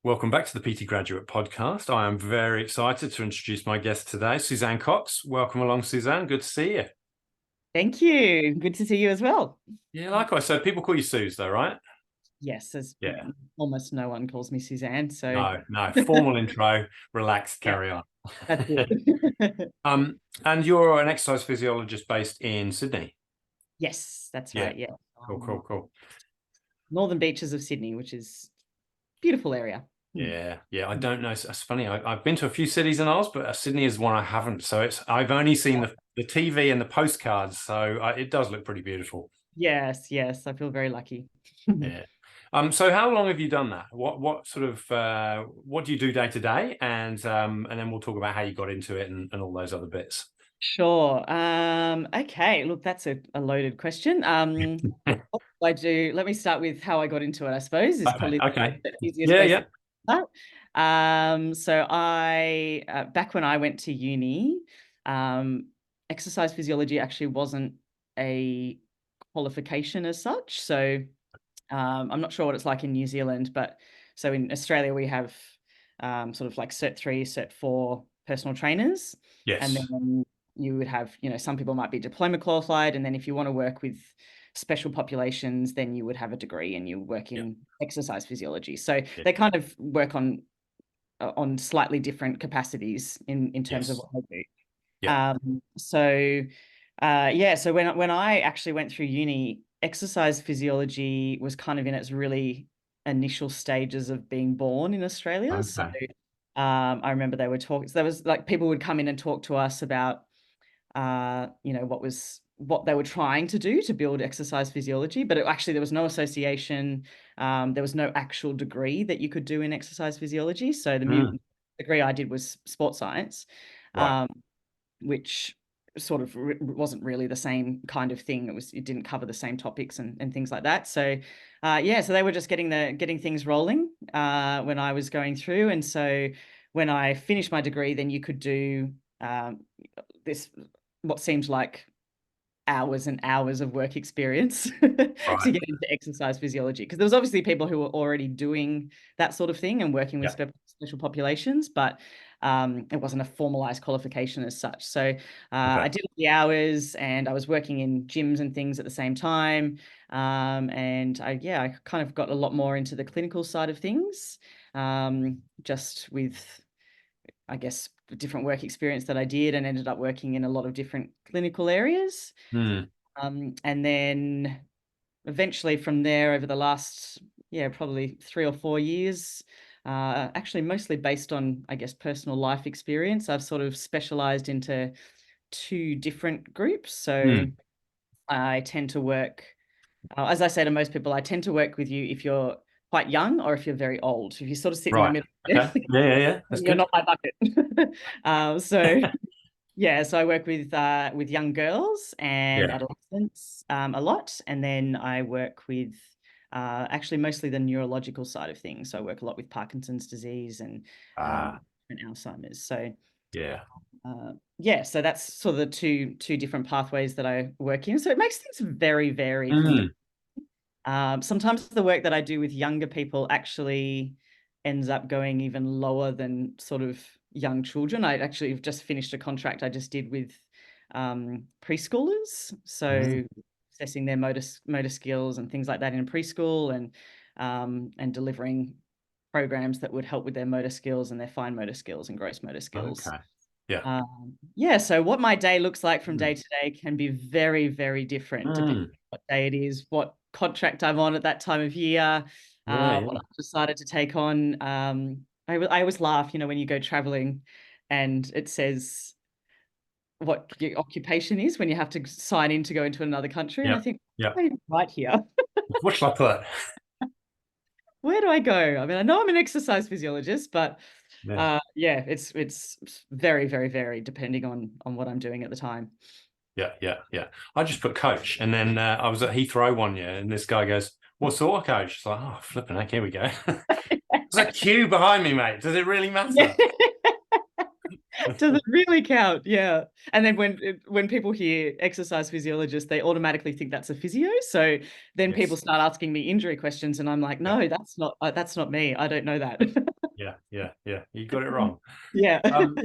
Welcome back to the PT Graduate Podcast. I am very excited to introduce my guest today, Suz Cox. Welcome along, Suzanne. Good to see you. Thank you. Good to see you as well. Yeah, likewise. So people call you Suz, though, right? Yes, Yeah. almost no one calls me Suzanne. So No. Formal intro, relaxed, yeah, carry on. that's it. And you're an exercise physiologist based in Sydney. Yes, that's Yeah. right. Yeah. Cool. Northern beaches of Sydney, which is a beautiful area. Yeah. I don't know. It's funny. I've been to a few cities in Oz, but Sydney is one I haven't. So I've only seen the TV and the postcards. So it does look pretty beautiful. Yes. I feel very lucky. Yeah. So how long have you done that? What sort of what do you do day to day? And then we'll talk about how you got into it and all those other bits. Sure. Okay. Look, that's a loaded question. What do I do? Let me start with how I got into it, I suppose, is probably Okay. the easiest way Yeah. to start. So I back when I went to uni, exercise physiology actually wasn't a qualification as such. So I'm not sure what it's like in New Zealand, but so in Australia we have sort of like Cert 3, Cert 4 personal trainers. And Yes. then you would have, some people might be diploma qualified. And then if you want to work with special populations, then you would have a degree and you work in exercise physiology. So they kind of work on slightly different capacities in terms of what they do. Yeah. So when I actually went through uni, exercise physiology was kind of in its really initial stages of being born in Australia. So Okay. I remember they were talking. So there was like people would come in and talk to us about what they were trying to do to build exercise physiology, but actually there was no association. There was no actual degree that you could do in exercise physiology. So the degree I did was sports science. Right. Which sort of wasn't really the same kind of thing. It didn't cover the same topics and things like that. So so they were just getting things rolling when I was going through. And so when I finished my degree, then you could do this, what seems like hours and hours of work experience to Right. get into exercise physiology, because there was obviously people who were already doing that sort of thing and working with special populations, but it wasn't a formalized qualification as such. So I did the hours and I was working in gyms and things at the same time. And I kind of got a lot more into the clinical side of things, just with, I guess, the different work experience that I did, and ended up working in a lot of different clinical areas. And then eventually from there, over the last, probably 3 or 4 years, actually mostly based on, I guess, personal life experience, I've sort of specialized into 2 different groups. So I tend to work, as I say to most people, I tend to work with you if you're quite young or if you're very old. If you sort of sit in the Right. middle, Okay. Yeah. That's you're good. not my bucket. So I work with young girls and Yeah. adolescents a lot, and then I work with actually mostly the neurological side of things. So I work a lot with Parkinson's disease and Alzheimer's. So Yeah. so that's sort of the two different pathways that I work in. So it makes things very varied from day. Sometimes the work that I do with younger people actually ends up going even lower than sort of young children. I actually have just finished a contract I just did with preschoolers. So assessing their motor skills and things like that in preschool, and delivering programs that would help with their motor skills and their fine motor skills and gross motor skills. Okay. Yeah. So what my day looks like from day to day can be very, very different depending on what day it is, what contract I'm on at that time of year, what I've decided to take on. I always laugh, when you go traveling and it says what your occupation is when you have to sign in to go into another country. And I think, right here, What shall I put? where do I go? I mean, I know I'm an exercise physiologist, but it's very, very varied depending on what I'm doing at the time. Yeah. I just put coach, and then I was at Heathrow one year, and this guy goes, "What sort of coach?" It's like, "Oh, flipping heck, here we go." There's a queue behind me, mate. Does it really matter? Does it really count? Yeah. And then when people hear exercise physiologist, they automatically think that's a physio. So then people start asking me injury questions, and I'm like, no, that's not me. I don't know that. Yeah. You got it wrong. Yeah. Um,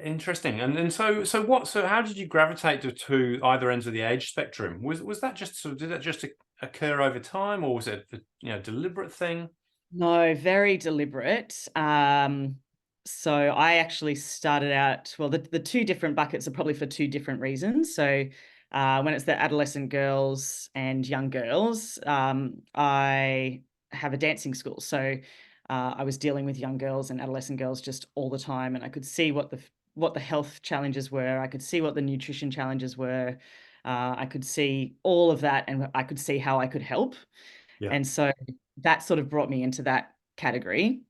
Interesting. And then so how did you gravitate to either ends of the age spectrum? Was that just sort of, did that just occur over time, or was it a deliberate thing? No, very deliberate. So I actually started out, well, the two different buckets are probably for two different reasons. So when it's the adolescent girls and young girls, I have a dancing school. So I was dealing with young girls and adolescent girls just all the time, and I could see what the health challenges were. I could see what the nutrition challenges were. I could see all of that, and I could see how I could help. Yeah. And so that sort of brought me into that category.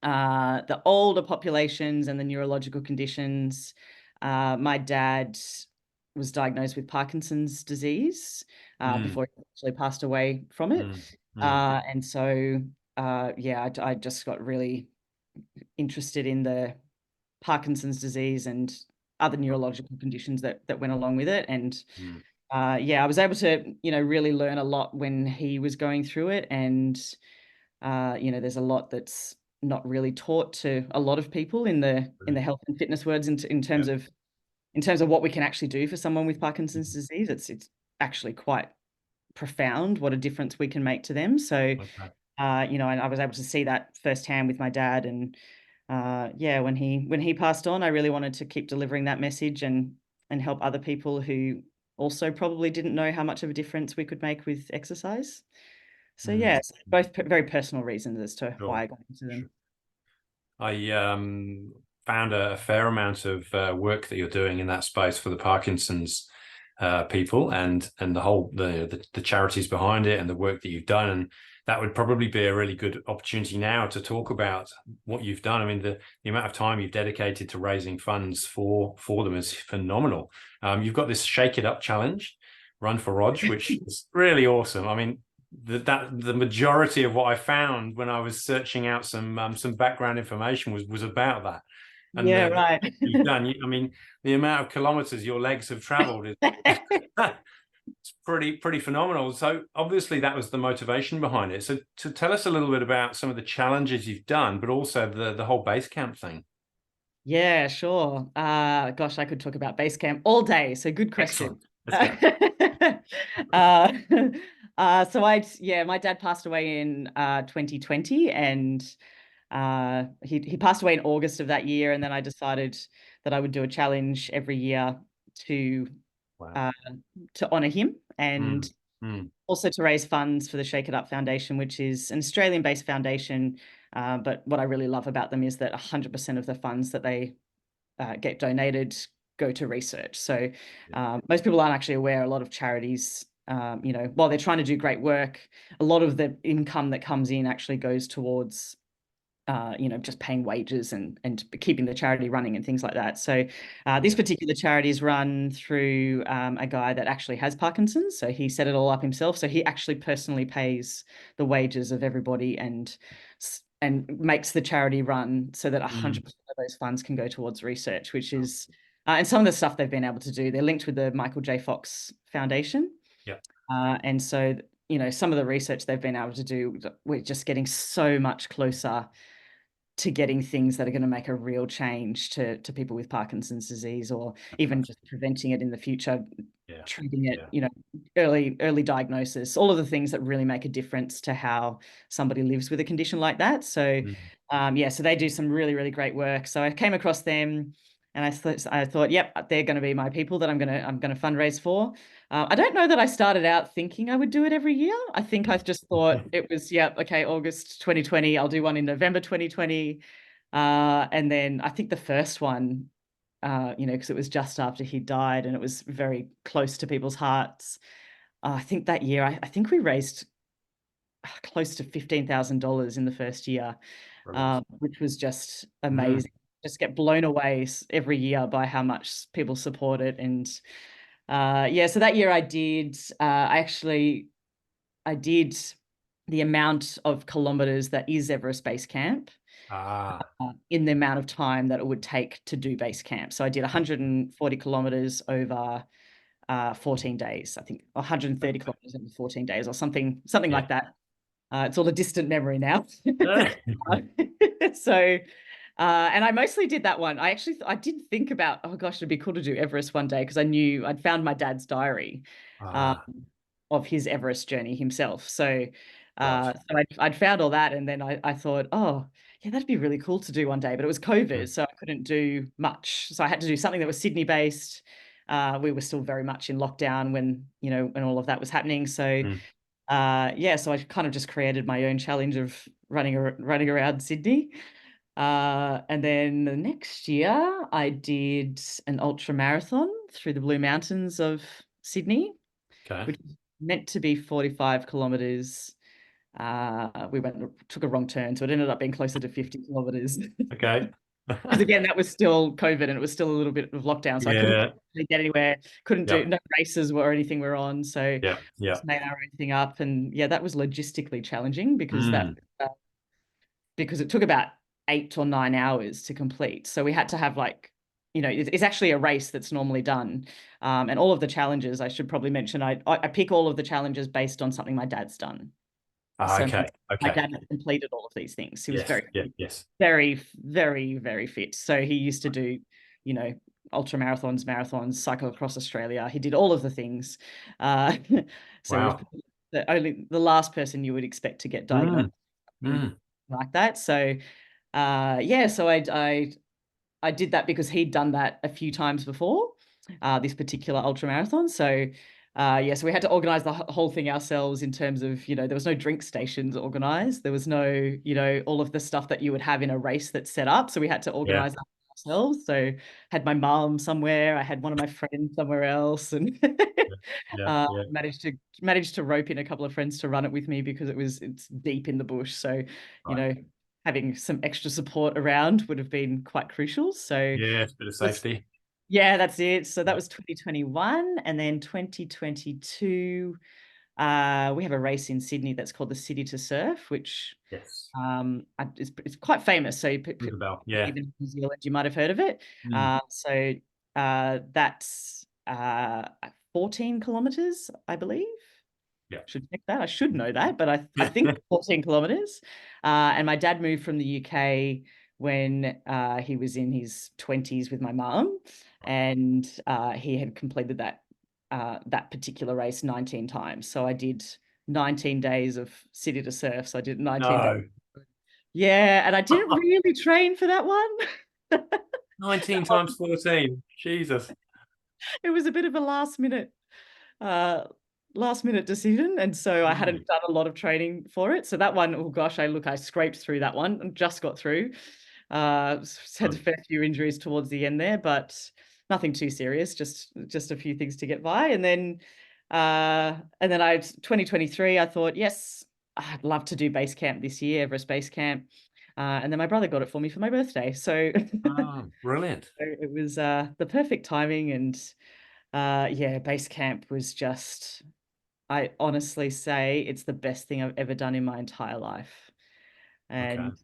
The older populations and the neurological conditions. My dad was diagnosed with Parkinson's disease Mm, before he actually passed away from it. mm, mm. And so, yeah, I just got really interested in the Parkinson's disease and other neurological conditions that went along with it. And Mm. yeah, I was able to, really learn a lot when he was going through it. And, there's a lot that's not really taught to a lot of people in the Brilliant. health and fitness words in Yeah. terms of what we can actually do for someone with Parkinson's disease. It's actually quite profound what a difference we can make to them. So, Okay. and I was able to see that firsthand with my dad. And yeah, when he passed on, I really wanted to keep delivering that message and help other people who also probably didn't know how much of a difference we could make with exercise. So Mm. yeah, it's both very personal reasons as to why Sure. I got into them. Sure. I found a fair amount of work that you're doing in that space for the Parkinson's people, and the whole the charities behind it, and the work that you've done. And that would probably be a really good opportunity now to talk about what you've done. I mean, the amount of time you've dedicated to raising funds for them is phenomenal. You've got this Shake It Up challenge, Run for Rog, which is really awesome. I mean, the majority of what I found when I was searching out some background information was about that, and Yeah, right. you've done. I mean, the amount of kilometers your legs have traveled is it's pretty phenomenal. So obviously that was the motivation behind it. So to tell us a little bit about some of the challenges you've done, but also the whole base camp thing. Yeah, sure. Gosh, I could talk about Basecamp all day. So good question. Excellent. Let's go. uh, yeah, my dad passed away in 2020, and he passed away in August of that year. And then I decided that I would do a challenge every year to Wow. uh, to honor him, and Mm, mm, also to raise funds for the Shake It Up Foundation, which is an Australian-based foundation. But what I really love about them is that 100% of the funds that they get donated go to research. So yeah. most people aren't actually aware. A lot of charities, while they're trying to do great work, a lot of the income that comes in actually goes towards just paying wages and keeping the charity running and things like that. So this Yeah. particular charity is run through a guy that actually has Parkinson's. So he set it all up himself. So he actually personally pays the wages of everybody and makes the charity run so that 100% Mm, of those funds can go towards research, which is, and some of the stuff they've been able to do, they're linked with the Michael J. Fox Foundation. yeah. And so, some of the research they've been able to do, we're just getting so much closer to getting things that are going to make a real change to people with Parkinson's disease, or even Fantastic. just preventing it in the future, Yeah. treating it, Yeah. early diagnosis, all of the things that really make a difference to how somebody lives with a condition like that. So, Mm, yeah, so they do some really, really great work. So I came across them, and I thought, yep, they're going to be my people that I'm gonna fundraise for. I don't know that I started out thinking I would do it every year. I think I just thought mm. it was, yeah, okay, August 2020, I'll do one in November 2020. And then I think the first one, because it was just after he died and it was very close to people's hearts. I think that year, I think we raised close to $15,000 in the first year, Brilliant. which was just Mm, amazing. Just get blown away every year by how much people support it. And yeah, so that year I did the amount of kilometers that is Everest Base Camp ah. in the amount of time that it would take to do base camp. So I did 140 kilometers over 14 days, I think 130 kilometers over 14 days or something Yeah. like that. It's all a distant memory now. So, and I mostly did that one. I did think about, oh gosh, it'd be cool to do Everest one day, because I knew I'd found my dad's diary Ah, of his Everest journey himself. So, right. I'd found all that, and then I thought, oh, yeah, that'd be really cool to do one day. But it was COVID, Mm, so I couldn't do much. So I had to do something that was Sydney based. We were still very much in lockdown when, when all of that was happening. So, mm. yeah, so I kind of just created my own challenge of running around Sydney. And then the next year, I did an ultra marathon through the Blue Mountains of Sydney, Okay. which was meant to be 45 kilometers. We took a wrong turn, so it ended up being closer to 50 kilometers. Okay. Because again, that was still COVID and it was still a little bit of lockdown, so I couldn't Yeah. really get anywhere. Couldn't do Yep. no races or anything we're on, so Yeah. Yeah. just made our own thing up. And yeah, that was logistically challenging because Mm. because it took about 8 or 9 hours to complete. So we had to have like, it's actually a race that's normally done. And all of the challenges, I should probably mention, I pick all of the challenges based on something my dad's done. Ah, So okay. my Okay. dad had completed all of these things. He was Yes. very, Yeah. Yes. very, very, very fit. So he used to do, you know, ultra marathons, marathons, cycle across Australia. He did all of the things. Uh, so he was Wow. the last person you would expect to get diagnosed Mm. with something Mm. like that. So yeah, so I did that because he'd done that a few times before, this particular ultra marathon. So yeah, so we had to organize the whole thing ourselves in terms of, there was no drink stations organized. There was no, all of the stuff that you would have in a race that's set up. So we had to Yeah. organize that ourselves. So had my mum somewhere, I had one of my friends somewhere else, and Yeah. Yeah. uh, Yeah. managed to rope in a couple of friends to run it with me because it's deep in the bush. So, you Right. know, having some extra support around would have been quite crucial. So Yeah. It's a bit of that's safety. yeah, that's it. So that Yeah. was 2021, and then 2022, we have a race in Sydney that's called the City to Surf, which Yes. it's quite famous. So Rings a bell. Yeah. even in New Zealand, you might have heard of it. Mm. So that's 14 kilometers, I believe. Yeah. Should check that. I should know that, but I think 14 kilometers. And my dad moved from the UK when he was in his 20s with my mum, and he had completed that particular race 19 times. So I did 19 days of City to Surf. So I did 19 days. No. Yeah, and I didn't really train for that one. 19 times 14. Jesus. It was a bit of a uh last minute decision, and so I Mm. hadn't done a lot of training for it. So that one, oh gosh, I scraped through that one and just got through. Had a Good. fair few injuries towards the end there, but nothing too serious, just a few things to get by. And then 2023, I thought, yes, I'd love to do base camp this year, Everest base camp. And then my brother got it for me for my birthday. So Oh, brilliant. it was the perfect timing. And yeah, base camp was just, I honestly say it's the best thing I've ever done in my entire life. Okay. And,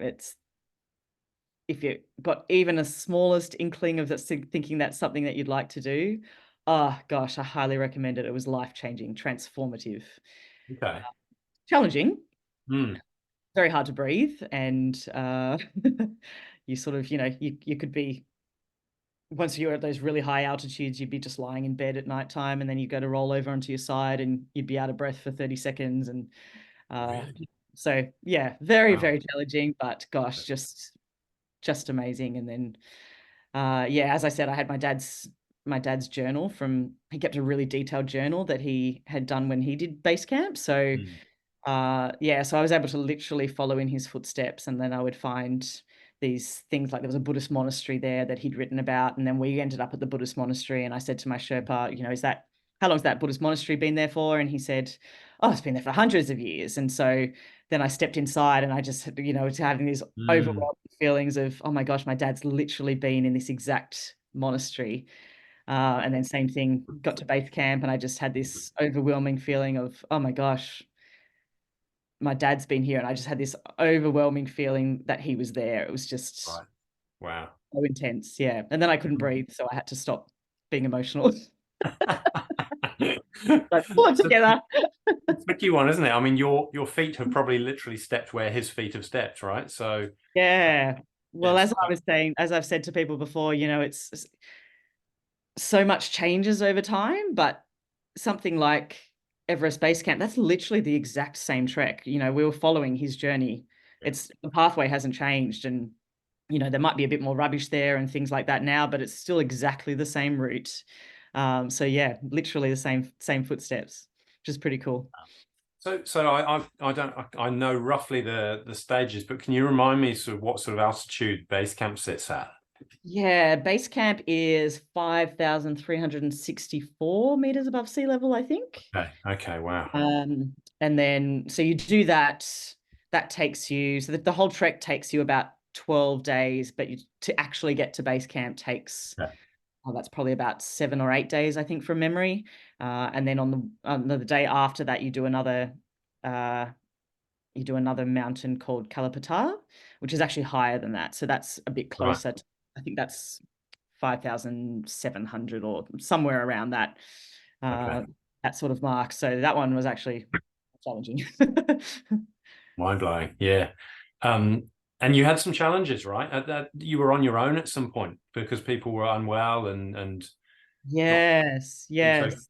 it's, if you got even a smallest inkling of that, thinking that's something that you'd like to do, oh gosh, I highly recommend it. It was life-changing, transformative, Okay. challenging, Mm. very hard to breathe. And you sort of, you could be, once you're at those really high altitudes, you'd be just lying in bed at nighttime, and then you go to roll over onto your side and you'd be out of breath for 30 seconds. And uh, Really? so, yeah, very, Wow. very challenging, but gosh, just amazing. And then, yeah, as I said, I had my dad's journal he kept a really detailed journal that he had done when he did base camp. So Mm. yeah, so I was able to literally follow in his footsteps, and then I would find these things, like there was a Buddhist monastery there that he'd written about, and then we ended up at the Buddhist monastery, and I said to my Sherpa, how long's that Buddhist monastery been there for? And he said, oh, it's been there for hundreds of years. And so then I stepped inside, and I just, was having these Mm. overwhelming feelings of, oh my gosh, my dad's literally been in this exact monastery. And then same thing, got to base camp, and I just had this overwhelming feeling of, oh my gosh, my dad's been here, and I just had this overwhelming feeling that he was there. It was just Right. Wow. so intense. Yeah. And then I couldn't breathe, so I had to stop being emotional. Like pull it It's together. a tricky one, isn't it? I mean, your feet have probably literally stepped where his feet have stepped, right? So Yeah. Well, it's as I was saying, as I've said to people before, it's so much changes over time, but something like Everest Base Camp, that's literally the exact same trek. We were following his journey. yeah. It's the pathway hasn't changed, and there might be a bit more rubbish there and things like that now, but it's still exactly the same route. So yeah, literally the same footsteps, which is pretty cool. So I don't I know roughly the stages, but can you remind me sort of what sort of altitude base camp sits at? Yeah, base camp is 5,364 meters above sea level, I think. Okay. Okay. Wow. And then so you do that, that takes you, so the whole trek takes you about 12 days, but to actually get to base camp takes, Yeah. oh, that's probably about 7 or 8 days, I think, from memory. And then on the day after that, uh, you do another mountain called Kalapatar, which is actually higher than that. So that's a bit Right. closer to, I think that's 5,700 or somewhere around Okay. uh, that sort of mark. So that one was actually challenging. Mind blowing. Yeah. Um, and you had some challenges, right? At that you were on your own at some point because people were unwell and not Yes, being so. yes.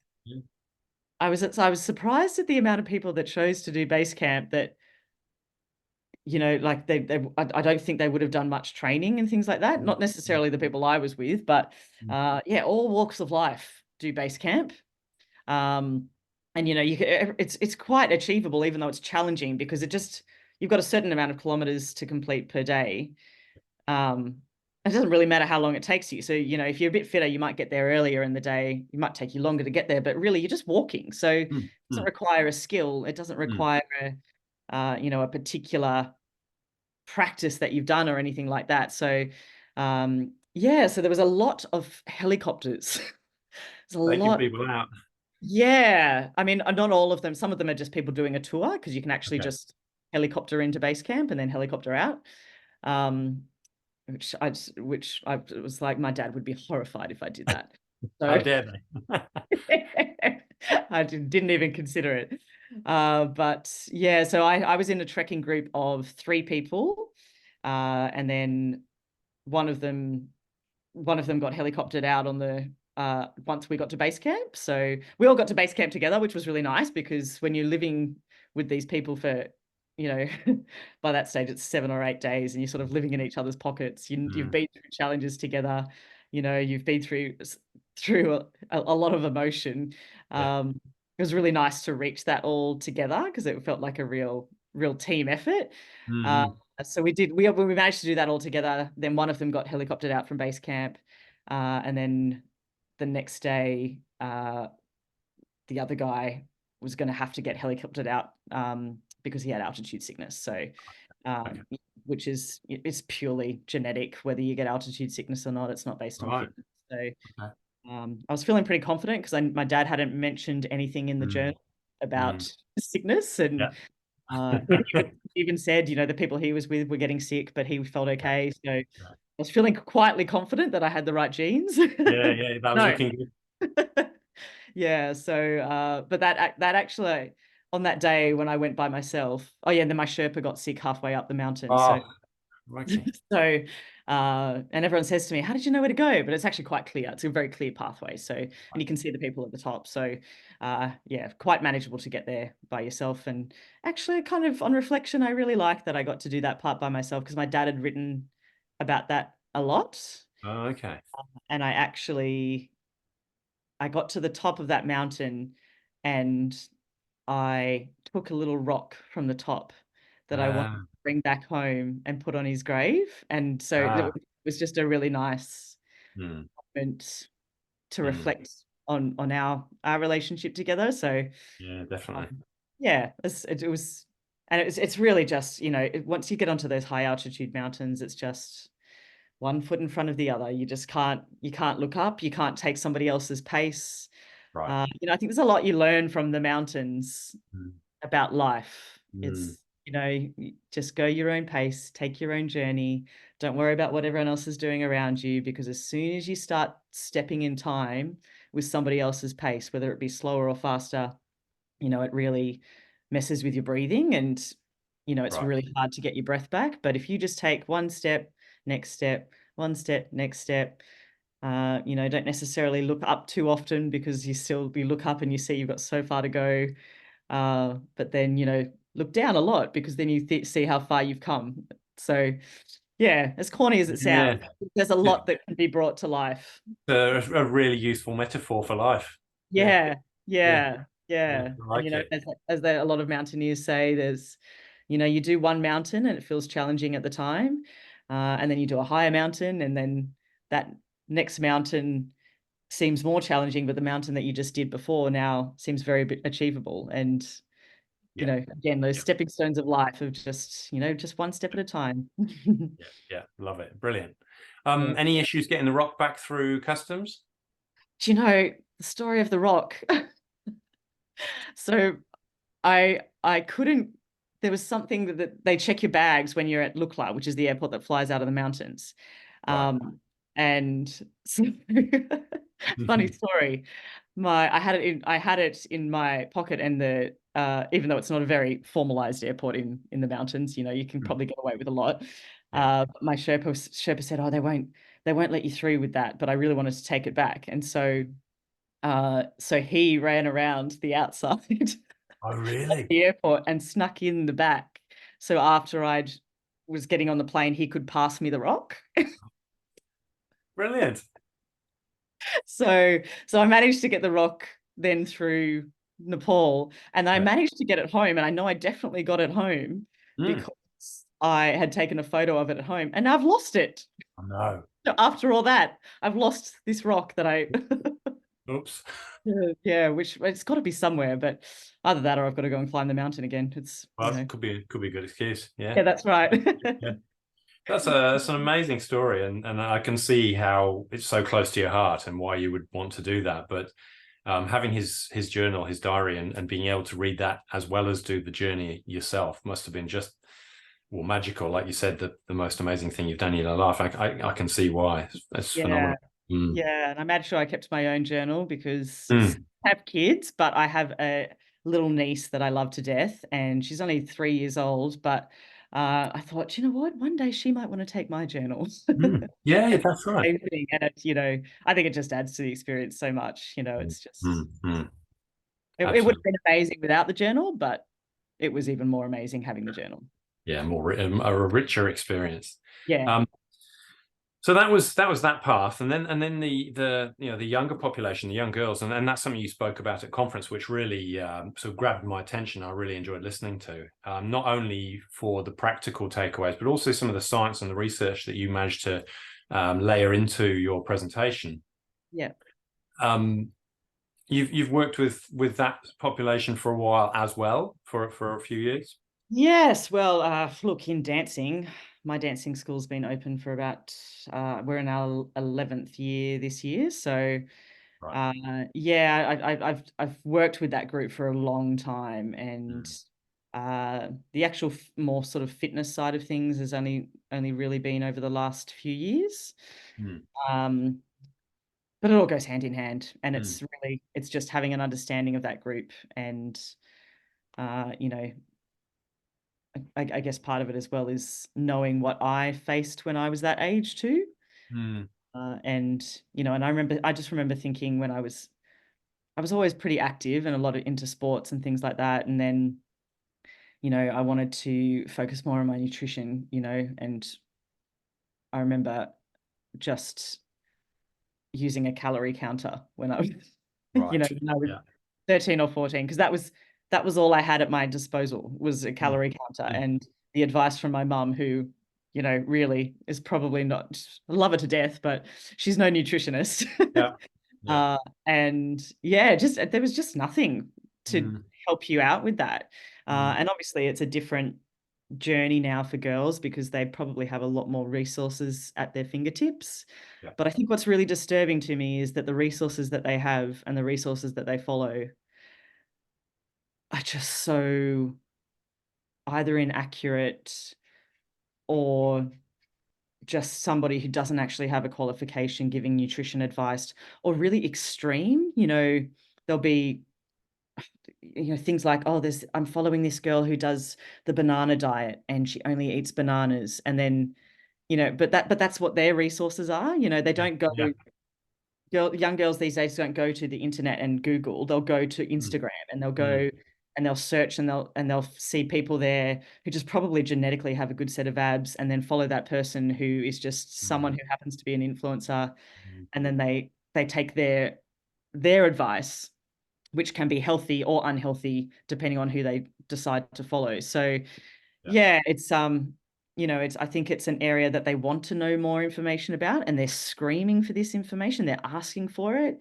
I was surprised at the amount of people that chose to do base camp that, like I don't think they would have done much training and things like that. Not necessarily the people I was with, but yeah, all walks of life do base camp. Um, and it's quite achievable, even though it's challenging because you've got a certain amount of kilometers to complete per day. Um, it doesn't really matter how long it takes you. So, if you're a bit fitter, you might get there earlier in the day. It might take you longer to get there, but really you're just walking. So it Mm, doesn't mm, require a skill. It doesn't mm. require a particular practice that you've done or anything like that. So, yeah, so there was a lot of helicopters. There's a Taking lot. people out. Yeah. I mean, not all of them. Some of them are just people doing a tour because you can actually Okay. just helicopter into base camp and then helicopter out. Um, which I was like, my dad would be horrified if I did that. How So dare they? I didn't even consider it. But yeah, so I was in a trekking group of 3 people, and then one of them got helicoptered out on the once we got to base camp. So we all got to base camp together, which was really nice because when you're living with these people for, by that stage it's 7 or 8 days and you're sort of living in each other's pockets. You've Mm, been through challenges together, you've been through a lot of emotion. yeah. It was really nice to reach that all together because it felt like a real team effort. Uh, Mm-hmm. so we managed to do that all together. Then one of them got helicoptered out from base camp, and then the next day, the other guy was going to have to get helicoptered out because he had altitude sickness. So, Okay. which is it's purely genetic, whether you get altitude sickness or not. It's not based on Right. fitness. So, Okay. I was feeling pretty confident because my dad hadn't mentioned anything in the Mm, journal about mm. sickness, and Yeah. even said, the people he was with were getting sick, but he felt Yeah. okay. So I Yeah. was feeling quietly confident that I had the right genes. Yeah. Yeah. That was No. looking good. Yeah. So, but that actually on that day when I went by myself, oh yeah, and then my Sherpa got sick halfway up the mountain. So Oh, okay. so, and everyone says to me, "How did you know where to go?" But it's actually quite clear. It's a very clear pathway. So, and you can see the people at the top. So, yeah, quite manageable to get there by yourself. And actually, kind of on reflection, I really like that I got to do that part by myself because my dad had written about that a lot. Oh, okay. And I got to the top of that mountain and I took a little rock from the top that I wanted to Ah, bring back home and put on his grave. And so it ah. was just a really nice Mm, moment to mm. reflect on our relationship together. So Yeah, definitely. yeah, it was, and it's really just, once you get onto those high altitude mountains, it's just one foot in front of the other. You can't look up, you can't take somebody else's pace. Right. I think there's a lot you learn from the mountains Mm, about life. mm. It's, you just go your own pace, take your own journey. Don't worry about what everyone else is doing around you, because as soon as you start stepping in time, with somebody else's pace, whether it be slower or faster, it really messes with your breathing, and, it's Right. really hard to get your breath back. But if you just take one step, next step, one step, next step, don't necessarily look up too often, because you look up and you see you've got so far to go. But then, look down a lot, because then you see how far you've come. So yeah, as corny as it Yeah. sounds, there's a lot that can be brought to life. A really useful metaphor for life. Yeah. Yeah, Yeah. yeah, Yeah. yeah. I And like it. a lot of mountaineers say, there's, you do one mountain and it feels challenging at the time, and then you do a higher mountain, and then that next mountain seems more challenging, but the mountain that you just did before now seems very achievable. And Yeah. again, those Yeah. stepping stones of life of just one step at a time. Yeah. Yeah. Love it. Brilliant. Yeah. Any issues getting the rock back through customs? Do you know the story of the rock? So I couldn't. There was something that they check your bags when you're at Lukla, which is the airport that flies out of the mountains. Right. And so, funny story. I had it in my pocket, and even though it's not a very formalized airport in the mountains, you can probably get away with a lot. Yeah. My Sherpa said, "Oh, they won't let you through with that," but I really wanted to take it back, and so he ran around the outside Oh, of really? the airport and snuck in the back. So after I was getting on the plane, he could pass me the rock. Brilliant. So I managed to get the rock then through Nepal, and I Yeah. managed to get it home. And I know I definitely got it home Mm. because I had taken a photo of it at home, and I've lost it. Oh, no. So after all that, I've lost this rock that I Oops. yeah, which it's got to be somewhere, but either that or I've got to go and climb the mountain again. It's, Well, that could be a good excuse. Yeah. yeah, that's right. Yeah. That's an amazing story, and I can see how it's so close to your heart and why you would want to do that. But having his journal, his diary, and being able to read that as well as do the journey yourself must have been just, well, magical. Like you said, the most amazing thing you've done in your life. I can see why. It's Yeah. phenomenal. Mm. Yeah, and I made sure I kept my own journal, because Mm. I have kids, but I have a little niece that I love to death, and she's only 3 years old. But I thought, you know what? One day she might want to take my journal. Mm. Yeah, that's right. Same thing. And I think it just adds to the experience so much. Mm. It's just, Mm. Mm. it would have Absolutely. been amazing without the journal, but it was even more amazing having the journal. Yeah, a richer experience. Yeah. Um, So that path, and then the younger population, the young girls, and that's something you spoke about at conference, which really sort of grabbed my attention. I really enjoyed listening to, not only for the practical takeaways, but also some of the science and the research that you managed to layer into your presentation. Yeah. Um, you've worked with that population for a while as well, for a few years. Yes, well, look, in dancing, my dancing school's been open for about, we're in our 11th year this year. So, Right. yeah, I've worked with that group for a long time, and Mm. the actual more sort of fitness side of things has only really been over the last few years. Mm. Um, but it all goes hand in hand, and Mm. it's just having an understanding of that group, and uh, you know, I guess part of it as well is knowing what I faced when I was that age too. Mm. And and I just remember thinking when I was always pretty active and a lot of into sports and things like that. And then, I wanted to focus more on my nutrition, and I remember just using a calorie counter when I was, Right. when I was Yeah. 13 or 14, because that was all I had at my disposal, was a Mm. calorie counter, Mm. and the advice from my mum, who, really is probably not, I love her to death, but she's no nutritionist. Yeah. Yeah. uh, and yeah, just there was just nothing to Mm. help you out with that. Mm. And obviously it's a different journey now for girls, because they probably have a lot more resources at their fingertips. Yeah. But I think what's really disturbing to me is that the resources that they have and the resources that they follow are just so either inaccurate or just somebody who doesn't actually have a qualification giving nutrition advice, or really extreme, there'll be things like, oh, I'm following this girl who does the banana diet and she only eats bananas, and then but that's what their resources are. They Yeah. don't go. Yeah. Young girls these days don't go to the internet and Google. They'll go to Mm, Instagram, and they'll mm, go and they'll search, and they'll see people there who just probably genetically have a good set of abs, and then follow that person who is just someone mm, who happens to be an influencer, mm. and then they take their advice, which can be healthy or unhealthy depending on who they decide to follow. So Yeah. yeah, I think it's an area that they want to know more information about, and they're screaming for this information. They're asking for it.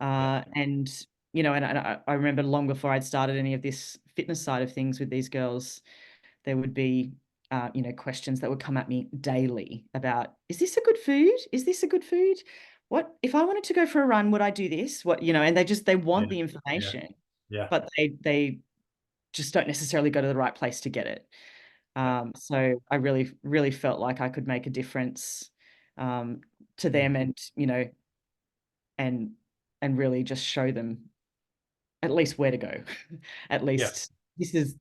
Yeah. And, I remember long before I'd started any of this fitness side of things with these girls, there would be, questions that would come at me daily about, is this a good food? Is this a good food? What, if I wanted to go for a run, would I do this? What, and they Yeah. want the Yeah. information, Yeah. but they just don't necessarily go to the right place to get it. Yeah. So I really, really felt like I could make a difference um, to Mm. them, and and really just show them at least where to go. At Yeah. least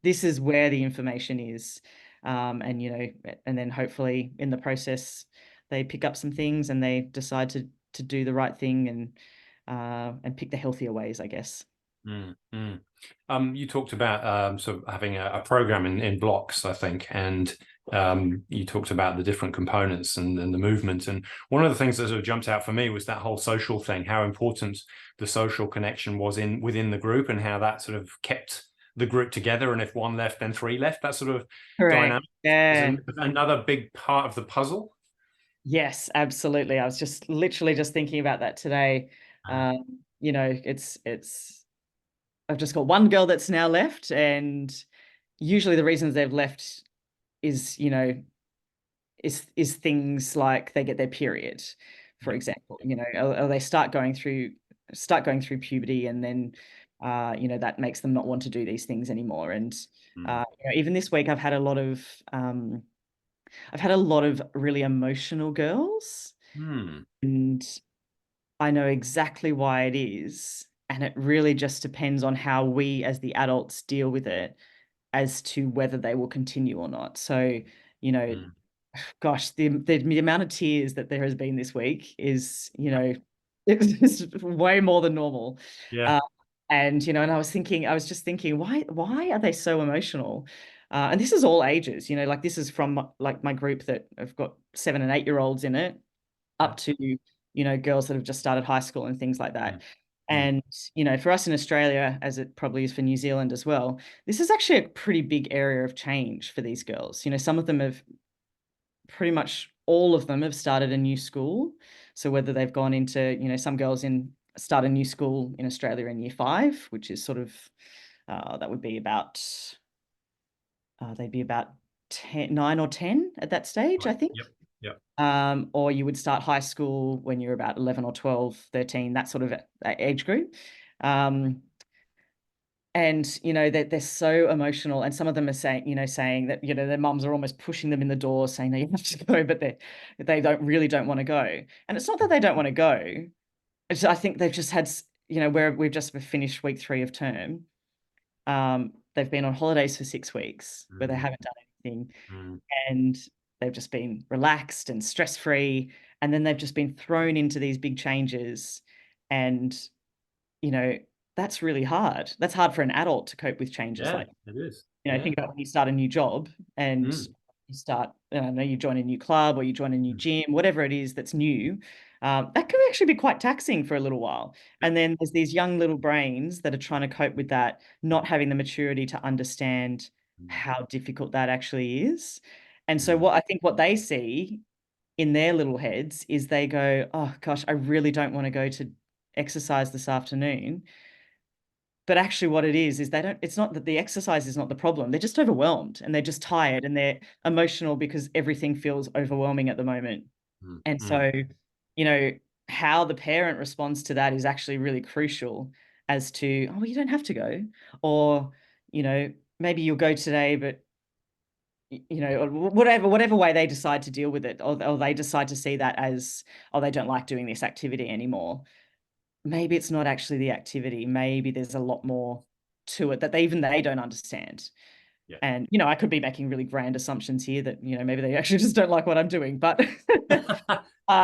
this is where the information is, and and then hopefully in the process they pick up some things and they decide to do the right thing, and pick the healthier ways, I guess. Mm, mm. You talked about sort of having a program in blocks, I think, and you talked about the different components and the movement. And one of the things that sort of jumped out for me was that whole social thing, how important the social connection was within the group, and how that sort of kept the group together. And if one left, then three left. That sort of Correct. dynamic is Yeah. another big part of the puzzle. Yes, absolutely. I was just literally just thinking about that today. It's I've just got one girl that's now left, and usually the reasons they've left is, is things like they get their period, for Yeah. example, or they start going through puberty, and then that makes them not want to do these things anymore. And Mm. even this week I've had a lot of really emotional girls, Mm. and I know exactly why it is. And it really just depends on how we as the adults deal with it as to whether they will continue or not. So, you know, Mm. gosh, the amount of tears that there has been this week is, it's way more than normal. Yeah. Uh, and and I was just thinking, why are they so emotional? And this is all ages, like this is from like my group that have got 7 and 8 year olds in it, Yeah. up to girls that have just started high school and things like that. Mm. Mm. And for us in Australia, as it probably is for New Zealand as well, this is actually a pretty big area of change for these girls. Some of them have pretty much all of them have started a new school. So whether they've gone into, some girls in start a new school in Australia in year 5, which is sort of that would be about they'd be about 9 or 10 at that stage, Right. I think. Yep. Yep. Or you would start high school when you're about 11 or 12, 13, that sort of age group. Um, and they're so emotional, and some of them are saying that their mums are almost pushing them in the door, saying, no, you have to go, but they don't want to go. And it's not that they don't want to go. I think they've just had, where we've just finished week 3 of term. They've been on holidays for 6 weeks where they Mm. haven't done anything, Mm. and they've just been relaxed and stress-free, and then they've just been thrown into these big changes. And you know that's really hard. That's hard for an adult to cope with changes Yeah, like, it is. think Yeah. about when you start a new job, and Mm. you start, I don't know, you join a new club or you join a new Mm. gym, whatever it is that's new. That can actually be quite taxing for a little while. Yeah. And then there's these young little brains that are trying to cope with that, not having the maturity to understand Mm. how difficult that actually is. And so Mm. what they see in their little heads is they go, oh gosh, I really don't want to go to exercise this afternoon. But actually what it is they don't, it's not that the exercise is not the problem. They're just overwhelmed, and they're just tired, and they're emotional because everything feels overwhelming at the moment. Mm. And Mm. so, you know, how the parent responds to that is actually really crucial, as to, oh, well, you don't have to go. Or, maybe you'll go today, but you know, or whatever way they decide to deal with it, or they decide to see that as, oh, they don't like doing this activity anymore. Maybe it's not actually the activity. Maybe there's a lot more to it that they don't understand. Yeah. And, you know, I could be making really grand assumptions here that, you know, maybe they actually just don't like what I'm doing. But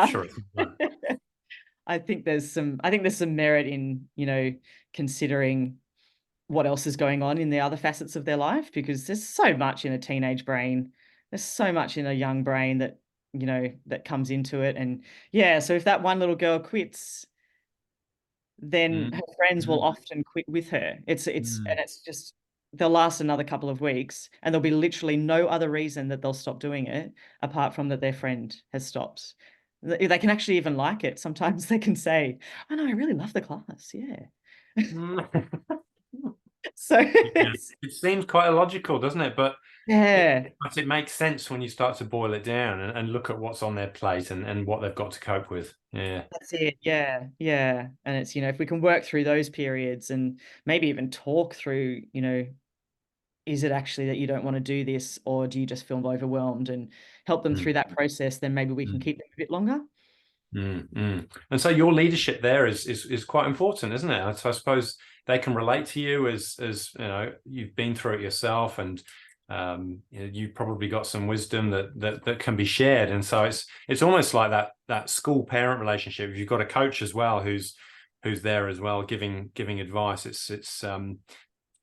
Sure. I think there's some merit in, you know, considering what else is going on in the other facets of their life, because there's so much in a teenage brain. There's so much in a young brain that, you know, that comes into it. And yeah, so if that one little girl quits, then Mm, her friends will mm, often quit with her. mm, And it's just, they'll last another couple of weeks, and there'll be literally no other reason that they'll stop doing it apart from that their friend has stopped. They can actually even like it. Sometimes they can say, "Oh no, I really love the class." Yeah. mm. So Yeah. It seems quite illogical, doesn't it? yeah, But it makes sense when you start to boil it down and look at what's on their plate and what they've got to cope with. Yeah. that's it. Yeah, yeah. And it's, you know, if we can work through those periods and maybe even talk through, you know, is it actually that you don't want to do this, or do you just feel overwhelmed, and help them Mm, through that process, then maybe we can mm, keep them a bit longer. And so your leadership there is quite important, isn't it? So I suppose they can relate to you as you know, you've been through it yourself, and you know, you've probably got some wisdom that can be shared. And so it's almost like that school parent relationship. If you've got a coach as well who's there as well giving advice, it's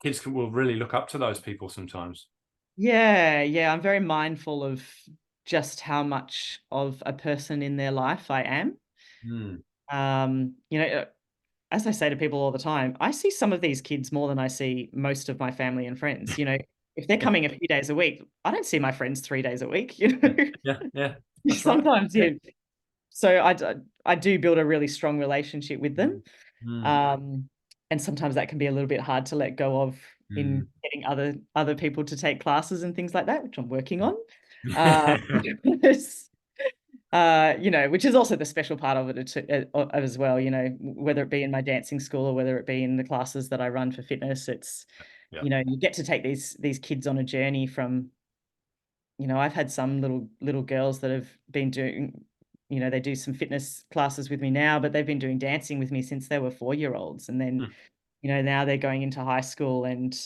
kids will really look up to those people sometimes. Yeah, yeah. I'm very mindful of just how much of a person in their life I am. Mm. You know, as I say to people all the time, I see some of these kids more than I see most of my family and friends. You know, if they're Yeah, coming a few days a week, I don't see my friends 3 days a week, you know. yeah, that's right. Sometimes, Yeah. yeah. So I do build a really strong relationship with them. Mm, Um, and sometimes that can be a little bit hard to let go of in mm, getting other people to take classes and things like that, which I'm working on. Uh, mm. you know, which is also the special part of it as well, you know, whether it be in my dancing school or whether it be in the classes that I run for fitness, it's, Yeah. you know, you get to take these kids on a journey from, you know, I've had some little girls that have been doing, you know, they do some fitness classes with me now, but they've been doing dancing with me since they were 4-year-olds. And then, Mm, you know, now they're going into high school, and,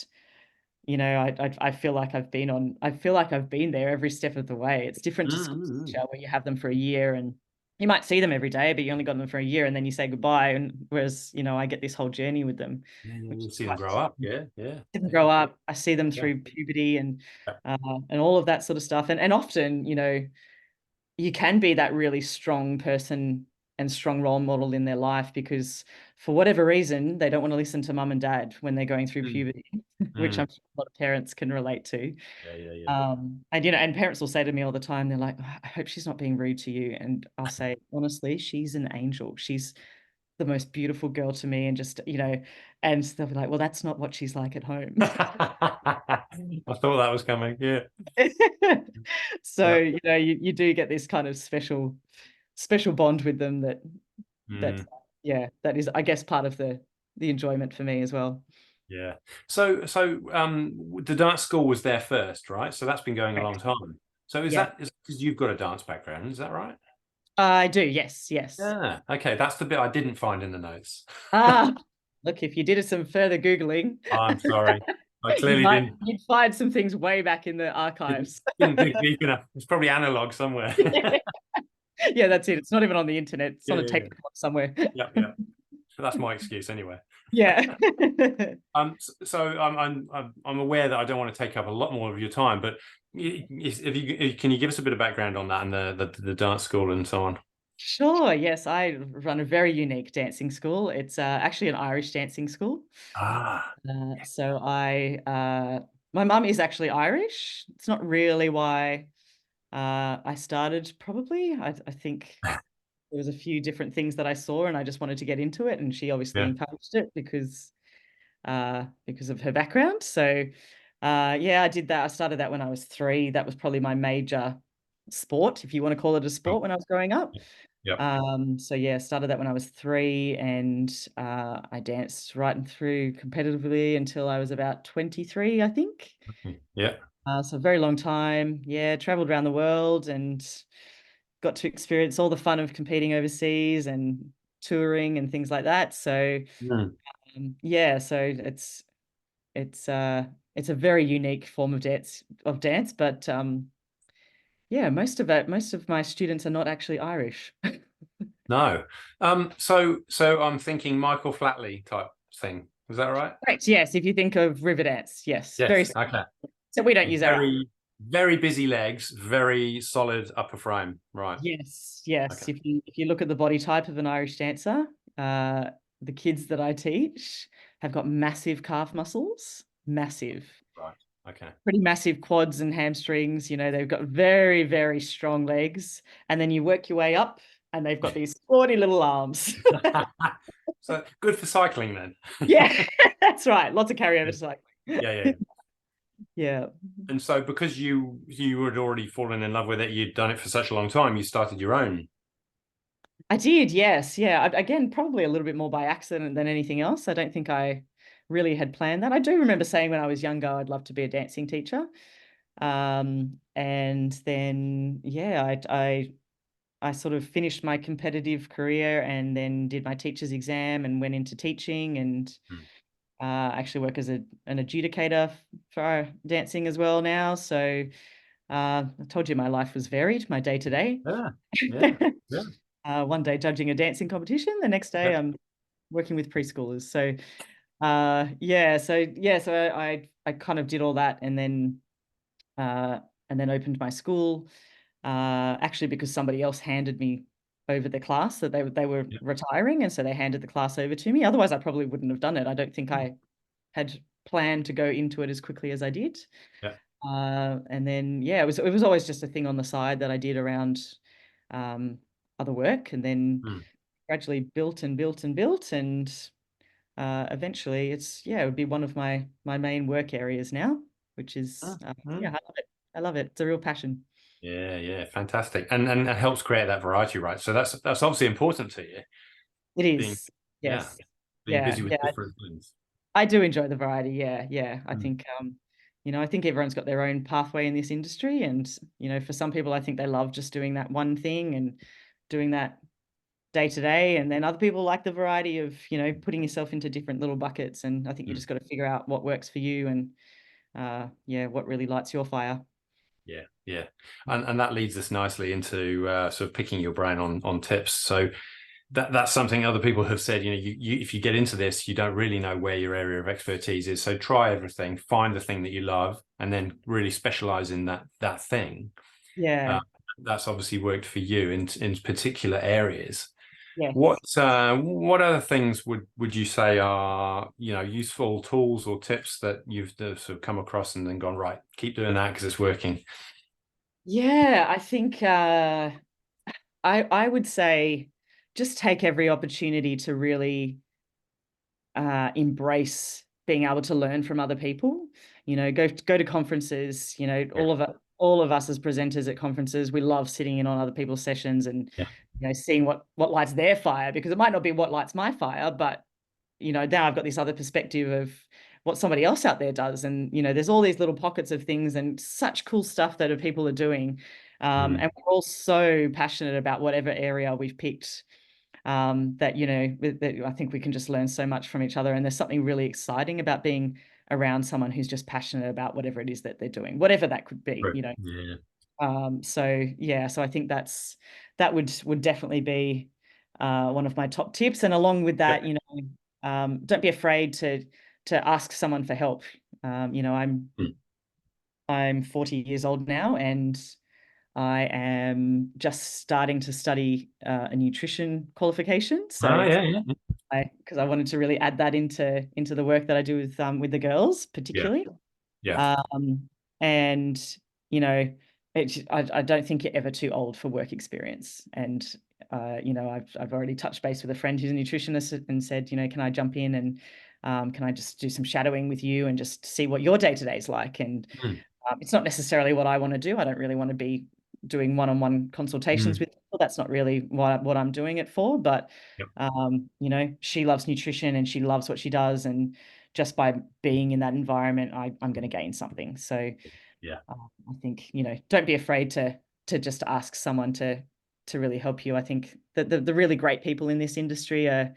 you know, I feel like I feel like I've been there every step of the way. It's different to school mm. teacher where you have them for a year and you might see them every day, but you only got them for a year and then you say goodbye. And whereas, you know, I get this whole journey with them, Yeah, yeah, which you is see them quite, grow up. Yeah, yeah, see them yeah, grow up. I see them yeah, through puberty yeah. uh, and all of that sort of stuff. And often, you know, you can be that really strong person and strong role model in their life because for whatever reason, they don't want to listen to mum and dad when they're going through Mm, puberty, which mm. I'm sure a lot of parents can relate to. Yeah, yeah, yeah. And you know, and parents will say to me all the time, they're like, "Oh, I hope she's not being rude to you." And I'll say, honestly, she's an angel. She's the most beautiful girl to me. And just, you know, and they'll be like, well, that's not what she's like at home. I thought that was coming. Yeah, So, yeah. you know, you do get this kind of special bond with them that Mm, yeah, that is, I guess, part of the enjoyment for me as well. yeah. So the dance school was there first, right? So that's been going a long Correct. time. So is Yeah. that is because you've got a dance background? Is that right? I do, yes, yes. Yeah. Okay, that's the bit I didn't find in the notes. Ah, look, if you did some further Googling, I'm sorry. I you clearly might didn't you'd find some things way back in the didn't, archives. didn't dig deep enough. It's probably analog somewhere. Yeah, that's it. It's not even on the internet. It's Yeah, on a yeah, tape yeah. recorder somewhere. Yeah, yeah. So that's my excuse anyway. Yeah. So I'm aware that I don't want to take up a lot more of your time, but if you can you give us a bit of background on that and the dance school and so on? Sure. Yes, I run a very unique dancing school. It's actually an Irish dancing school. Ah, So my mum is actually Irish. It's not really why I started, probably. I think there was a few different things that I saw and I just wanted to get into it. And she obviously yeah. encouraged it because of her background. So yeah, I did that. I started that when I was 3. That was probably my major sport, if you want to call it a Cool. sport, when I was growing up. Yep. So yeah, started that when I was 3, and I danced right and through competitively until I was about 23, I think. Yeah. So a very long time. Yeah, traveled around the world and got to experience all the fun of competing overseas and touring and things like that. So Mm. yeah, so it's it's a very unique form of dance, but yeah, most of my students are not actually Irish. No. So I'm thinking Michael Flatley type thing. Is that right? Correct. Yes, if you think of river dance, yes, very Yes. similar. Okay. So we don't use our Very, very busy legs, very solid upper frame. Right. yes, yes. Okay. If you look at the body type of an Irish dancer, uh, the kids that I teach have got massive calf muscles, massive, Right. Okay. pretty massive quads and hamstrings. You know, they've got very, very strong legs, and then you work your way up, and they've got these sporty little arms. So good for cycling then. Yeah, that's right. Lots of carryover to cycling. Yeah, yeah. Yeah. And so because you had already fallen in love with it, you'd done it for such a long time, you started your own. I did, yes. Yeah. Again, probably a little bit more by accident than anything else. I don't think I really had planned that. I do remember saying when I was younger, I'd love to be a dancing teacher. And then, yeah, I sort of finished my competitive career and then did my teacher's exam and went into teaching and Hmm. actually work as an adjudicator for dancing as well now. So I told you my life was varied, my day to day. Yeah, yeah, yeah, One day judging a dancing competition, the next day yeah. I'm working with preschoolers. So so I kind of did all that and then opened my school. Actually, because somebody else handed me over the class that they were Yeah. retiring, and so they handed the class over to me. Otherwise, I probably wouldn't have done it. I don't think Hmm. I had planned to go into it as quickly as I did. Yeah. And then yeah, it was always just a thing on the side that I did around um, other work, and then Hmm. gradually built and built and built, and eventually it would be one of my main work areas now, which is Hmm. Hmm. yeah, I love it. I love it. It's a real passion. Yeah, yeah, fantastic. And it helps create that variety, right? So that's obviously important to you, It being is. yeah, Yes. being Yeah. busy with Yeah. different things. I do enjoy the variety. Yeah. Yeah. I Hmm. think you know, I think everyone's got their own pathway in this industry. And, you know, for some people, I think they love just doing that one thing and doing that day to day. And then other people like the variety of, you know, putting yourself into different little buckets. And I think you Hmm. just got to figure out what works for you and yeah, what really lights your fire. Yeah, yeah. And that leads us nicely into sort of picking your brain on tips. So that's something other people have said, you if you get into this, you don't really know where your area of expertise is. So try everything, find the thing that you love, and then really specialize in that thing. Yeah. Uh, that's obviously worked for you in particular areas. Yes. What other things would you say are, useful tools or tips that you've sort of come across and then gone, right, keep doing that because it's working? Yeah. I think I would say just take every opportunity to really embrace being able to learn from other people. You know, go to conferences. You know, Yeah, all of us as presenters at conferences, we love sitting in on other people's sessions and yeah. you know seeing what lights their fire because it might not be what lights my fire, but you know now I've got this other perspective of what somebody else out there does, and you know there's all these little pockets of things and such cool stuff that people are doing, Mm, and we're all so passionate about whatever area we've picked that you know that I think we can just learn so much from each other. And there's something really exciting about being around someone who's just passionate about whatever it is that they're doing, whatever that could be, right. you know. Yeah, So yeah, so I think that would definitely be one of my top tips. And along with yeah. that, you know, don't be afraid to ask someone for help. You know, Mm. I'm 40 years old now, and I am just starting to study a nutrition qualification. Oh, So yeah, yeah, because I wanted to really add that into the work that I do with the girls, yeah, particularly. yeah. Um, and you know, I don't think you're ever too old for work experience. And you know, I've already touched base with a friend who's a nutritionist and said, you know, can I jump in and can I just do some shadowing with you and just see what your day to day is like? And Mm, it's not necessarily what I want to do. I don't really want to be doing one-on-one consultations mm, with people. That's not really what I'm doing it for. But yep, you know, she loves nutrition and she loves what she does, and just by being in that environment, I'm going to gain something. So Yeah. I think, don't be afraid to just ask someone to really help you. I think that the really great people in this industry are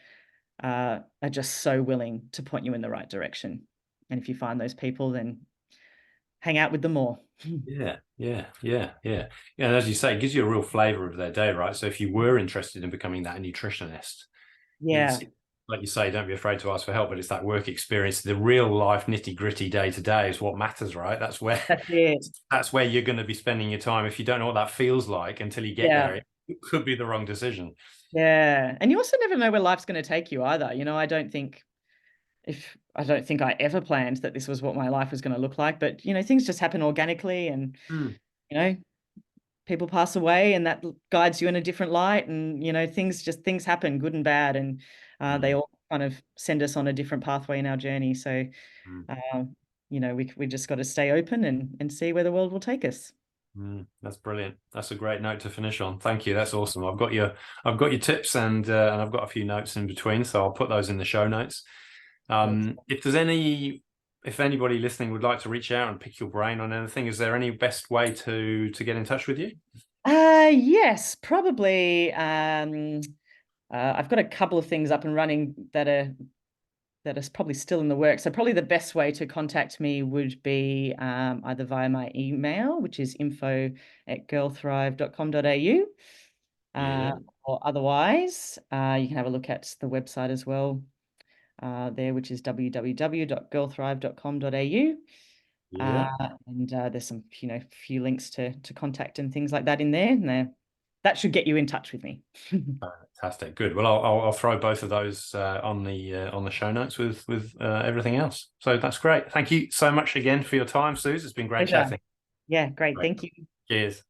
just so willing to point you in the right direction. And if you find those people, then hang out with them more. Yeah, yeah, yeah, yeah. Yeah, and as you say, it gives you a real flavor of their day, right? So if you were interested in becoming that nutritionist, Yeah, like you say, don't be afraid to ask for help, but it's that work experience, the real life nitty-gritty day to day is what matters, right? That's where that's it. you're going to be spending your time. If you don't know what that feels like until you get Yeah. there, it could be the wrong decision. Yeah. And you also never know where life's going to take you either. I don't think I ever planned that this was what my life was going to look like, but things just happen organically, and Mm. you know, people pass away, and that guides you in a different light, and things happen, good and bad, and they Mm. all kind of send us on a different pathway in our journey. So Mm. uh, we just got to stay open and see where the world will take us. That's brilliant. That's a great note to finish on. Thank you. That's awesome. I've got your tips, and I've got a few notes in between, so I'll put those in the show notes. If anybody listening would like to reach out and pick your brain on anything, is there any best way to get in touch with you? Yes, probably. I've got a couple of things up and running that is probably still in the works. So probably the best way to contact me would be either via my email, which is info@girlthrive.com.au, Yeah. or otherwise, you can have a look at the website as well there, which is www.girlthrive.com.au. Yeah. And there's some, few links to contact and things like that in there, and that should get you in touch with me. Fantastic. Good. Well, I'll throw both of those on the show notes with everything else. So that's great. Thank you so much again for your time, Suz. It's been great Pleasure. chatting. Yeah, great. Great. Thank you. Cheers.